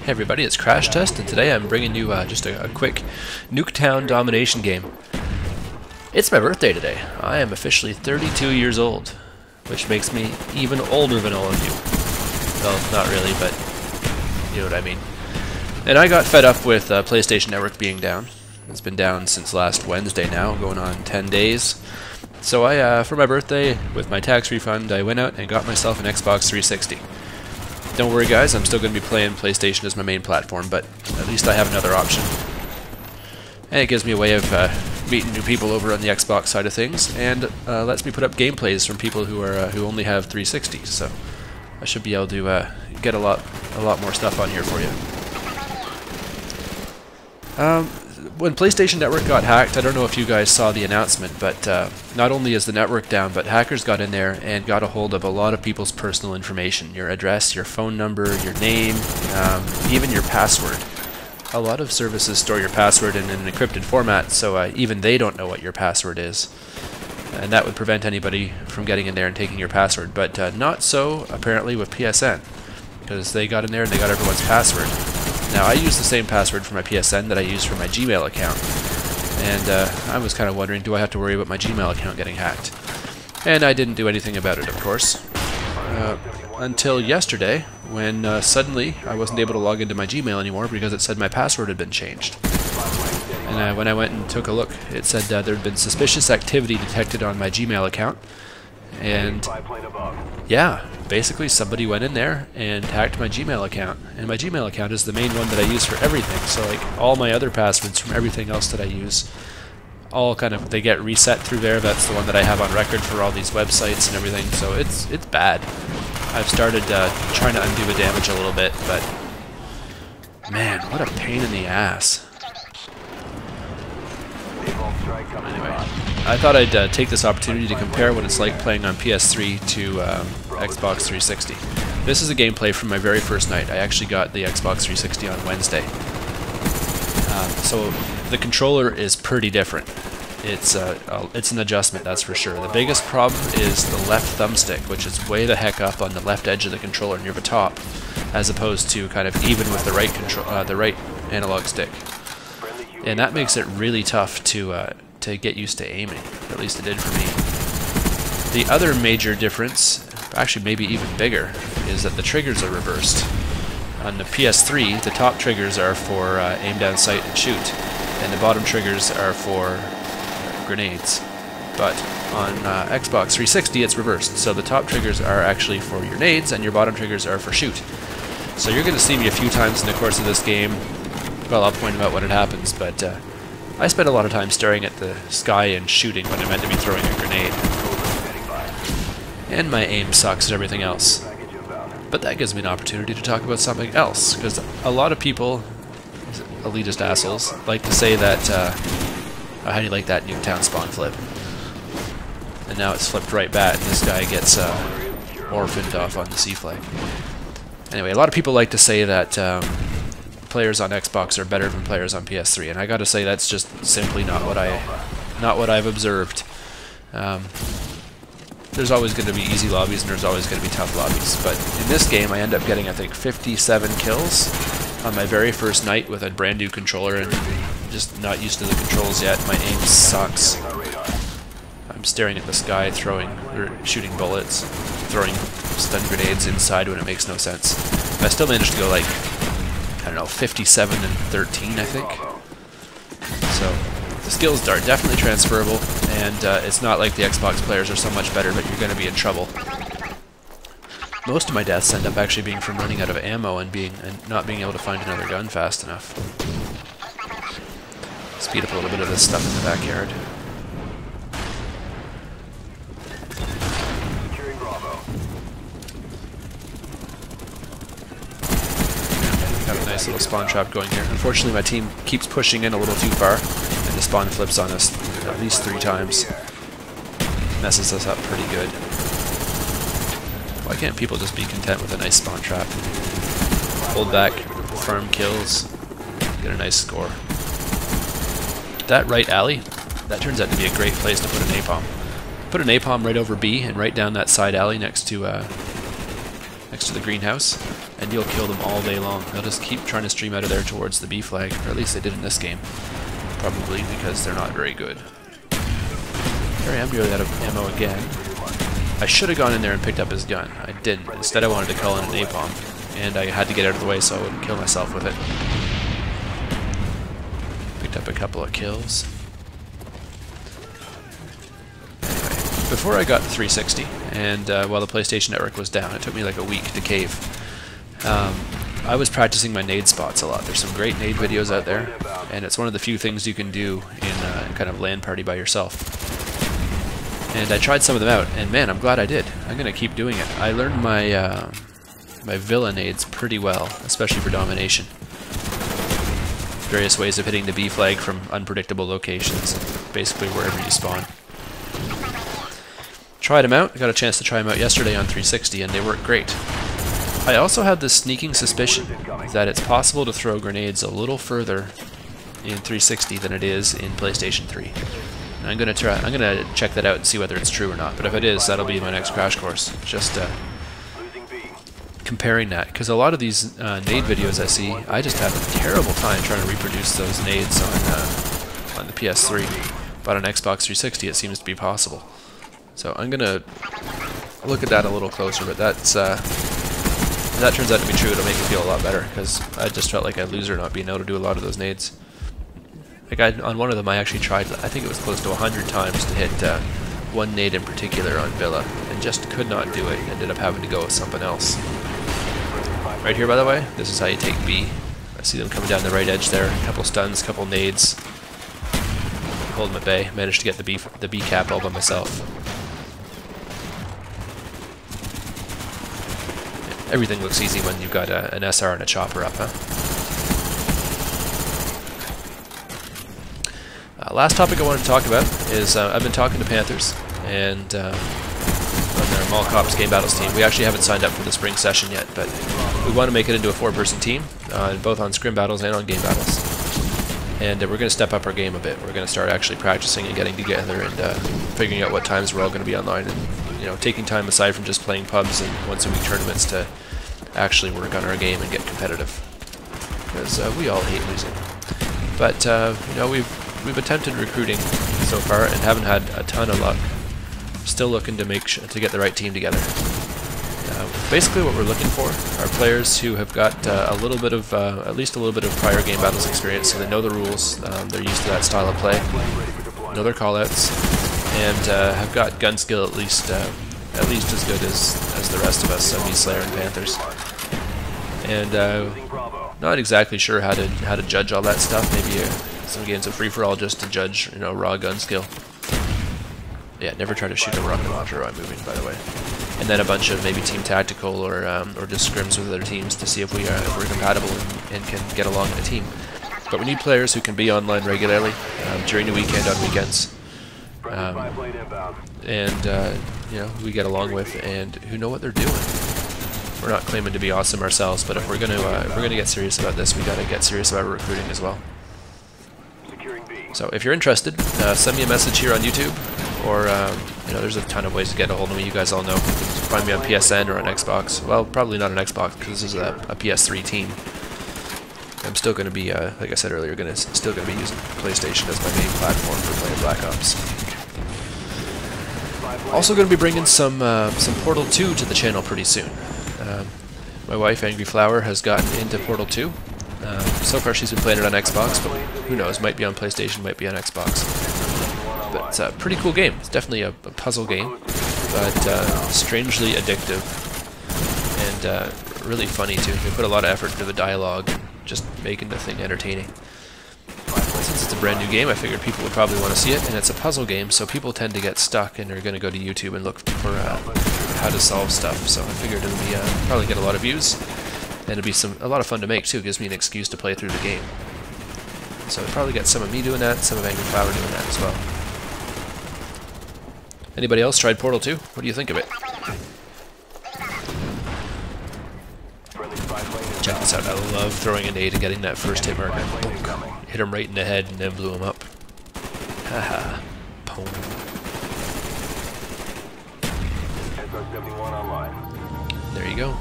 Hey everybody, it's CrashtestGames, and today I'm bringing you just a quick Nuketown Domination game. It's my birthday today. I am officially 32 years old, which makes me even older than all of you. Well, not really, but you know what I mean. And I got fed up with PlayStation Network being down. It's been down since last Wednesday now, going on 10 days. So I, for my birthday, with my tax refund, I went out and got myself an Xbox 360. Don't worry guys, I'm still going to be playing PlayStation as my main platform, but at least I have another option. And it gives me a way of meeting new people over on the Xbox side of things, and lets me put up gameplays from people who only have 360s. So I should be able to get a lot more stuff on here for you. When PlayStation Network got hacked, I don't know if you guys saw the announcement, but not only is the network down, but hackers got in there and got a hold of a lot of people's personal information. Your address, your phone number, your name, even your password. A lot of services store your password in an encrypted format, so even they don't know what your password is. And that would prevent anybody from getting in there and taking your password. But not so, apparently, with PSN, because they got in there and they got everyone's password. Now, I use the same password for my PSN that I use for my Gmail account, and I was kind of wondering, do I have to worry about my Gmail account getting hacked? And I didn't do anything about it, of course, until yesterday, when suddenly I wasn't able to log into my Gmail anymore because it said my password had been changed. And when I went and took a look, it said there had been suspicious activity detected on my Gmail account, and yeah, basically somebody went in there and hacked my Gmail account, and my Gmail account is the main one that I use for everything, so like all my other passwords from everything else that I use, all kind of, they get reset through there. That's the one that I have on record for all these websites and everything, so it's bad. I've started trying to undo the damage a little bit, but man, what a pain in the ass. Anyway, I thought I'd take this opportunity to compare what it's like playing on PS3 to Xbox 360. This is a gameplay from my very first night. I actually got the Xbox 360 on Wednesday. So the controller is pretty different. It's an adjustment, that's for sure. The biggest problem is the left thumbstick, which is way the heck up on the left edge of the controller near the top, as opposed to kind of even with the right analog stick. And that makes it really tough to get used to aiming. At least it did for me. The other major difference, actually maybe even bigger, is that the triggers are reversed. On the PS3, the top triggers are for aim down sight and shoot, and the bottom triggers are for grenades. But on Xbox 360, it's reversed. So the top triggers are actually for your nades, and your bottom triggers are for shoot. So you're going to see me a few times in the course of this game. Well, I'll point out when it happens, but I spent a lot of time staring at the sky and shooting when I meant to be throwing a grenade. And my aim sucks at everything else. But that gives me an opportunity to talk about something else, because a lot of people, elitist assholes, like to say that, how do you like that Nuketown spawn flip? And now it's flipped right back, and this guy gets orphaned off on the C flag. Anyway, a lot of people like to say that players on Xbox are better than players on PS3, and I gotta say that's just simply not what I've observed. There's always going to be easy lobbies and there's always going to be tough lobbies, but in this game I end up getting, I think, 57 kills on my very first night with a brand new controller, and I'm just not used to the controls yet. My aim sucks. I'm staring at the sky, shooting bullets, throwing stun grenades inside when it makes no sense. But I still managed to go like, I don't know, 57 and 13, I think. So the skills are definitely transferable, and it's not like the Xbox players are so much better, but you're going to be in trouble. Most of my deaths end up actually being from running out of ammo and not being able to find another gun fast enough. Speed up a little bit of this stuff in the backyard. Got a nice little spawn trap going here. Unfortunately, my team keeps pushing in a little too far, and the spawn flips on us at least 3 times. Messes us up pretty good. Why can't people just be content with a nice spawn trap? Hold back, farm kills, get a nice score. That right alley, that turns out to be a great place to put an napalm. Put a napalm right over B and right down that side alley next to next to the greenhouse, and you'll kill them all day long. They'll just keep trying to stream out of there towards the B flag, or at least they did in this game. Probably because they're not very good. Here I am, nearly out of ammo again. I should have gone in there and picked up his gun. I didn't. Instead I wanted to call in an napalm, and I had to get out of the way so I wouldn't kill myself with it. Picked up a couple of kills. Before I got the 360, and while the PlayStation Network was down, it took me like a week to cave. I was practicing my nade spots a lot. There's some great nade videos out there, and it's one of the few things you can do in kind of LAN party by yourself. And I tried some of them out, and man, I'm glad I did. I'm going to keep doing it. I learned my my villa nades pretty well, especially for domination. Various ways of hitting the B flag from unpredictable locations, basically wherever you spawn. Tried them out. I got a chance to try them out yesterday on 360, and they work great. I also had this sneaking suspicion that it's possible to throw grenades a little further in 360 than it is in PlayStation 3. I'm gonna check that out and see whether it's true or not. But if it is, that'll be my next crash course. Just comparing that, because a lot of these nade videos I see, I just have a terrible time trying to reproduce those nades on the PS3. But on Xbox 360, it seems to be possible. So I'm gonna look at that a little closer, but that's if that turns out to be true, it'll make me feel a lot better, because I just felt like a loser not being able to do a lot of those nades. Like on one of them I actually tried, I think it was close to 100 times to hit one nade in particular on Villa, and just could not do it, ended up having to go with something else. Right here, by the way, this is how you take B. I see them coming down the right edge there, a couple stuns, couple nades. Hold them at bay, managed to get the B cap all by myself. Everything looks easy when you've got an SR and a chopper up, huh? Last topic I wanted to talk about is I've been talking to Panthers and on their Mall Cops Game Battles team. We actually haven't signed up for the spring session yet, but we want to make it into a 4-person team, both on scrim battles and on game battles. And we're going to step up our game a bit. We're going to start actually practicing and getting together and figuring out what times we're all going to be online, and taking time aside from just playing pubs and once-a-week tournaments to actually work on our game and get competitive. Because we all hate losing. But we've attempted recruiting so far and haven't had a ton of luck. Still looking to to get the right team together. Basically, what we're looking for are players who have got at least a little bit of prior game battles experience, so they know the rules. They're used to that style of play, know their callouts, and have got gun skill at least as good as the rest of us, so me, Slayer, and Panthers. And not exactly sure how to judge all that stuff. Maybe some games of free for all just to judge raw gun skill. Yeah, never try to shoot a rocket launcher while moving, by the way. And then a bunch of maybe team tactical or just scrims with other teams to see if we're compatible and can get along in a team. But we need players who can be online regularly during the weekend, on weekends, and we get along with and who know what they're doing. We're not claiming to be awesome ourselves, but if we're gonna get serious about this, we gotta get serious about recruiting as well. So if you're interested, send me a message here on YouTube, or there's a ton of ways to get a hold of me. You guys all know. Find me on PSN or on Xbox. Well, probably not on Xbox because this is a PS3 team. I'm still going to be, like I said earlier, still going to be using PlayStation as my main platform for playing Black Ops. Also going to be bringing some Portal 2 to the channel pretty soon. My wife, Angry Flower, has gotten into Portal 2. So far she's been playing it on Xbox, but who knows, might be on PlayStation, might be on Xbox. But it's a pretty cool game. It's definitely a puzzle game, but strangely addictive and really funny too. They put a lot of effort into the dialogue and just making the thing entertaining. Since it's a brand new game, I figured people would probably want to see it, and it's a puzzle game, so people tend to get stuck and are going to go to YouTube and look for how to solve stuff. So I figured it'll be probably get a lot of views, and it'll be a lot of fun to make too. It gives me an excuse to play through the game. So I'll probably get some of me doing that, some of Angry Flower doing that as well. Anybody else tried Portal 2? What do you think of it? Check this out. I love throwing a nade and getting that first hit marker. Hit him right in the head and then blew him up. Haha. Pwn. There you go.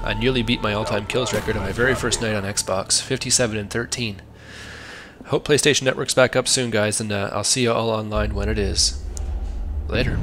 I nearly beat my all-time kills record on my very first night on Xbox, 57 and 13. Hope PlayStation Network's back up soon, guys, and I'll see you all online when it is. Later.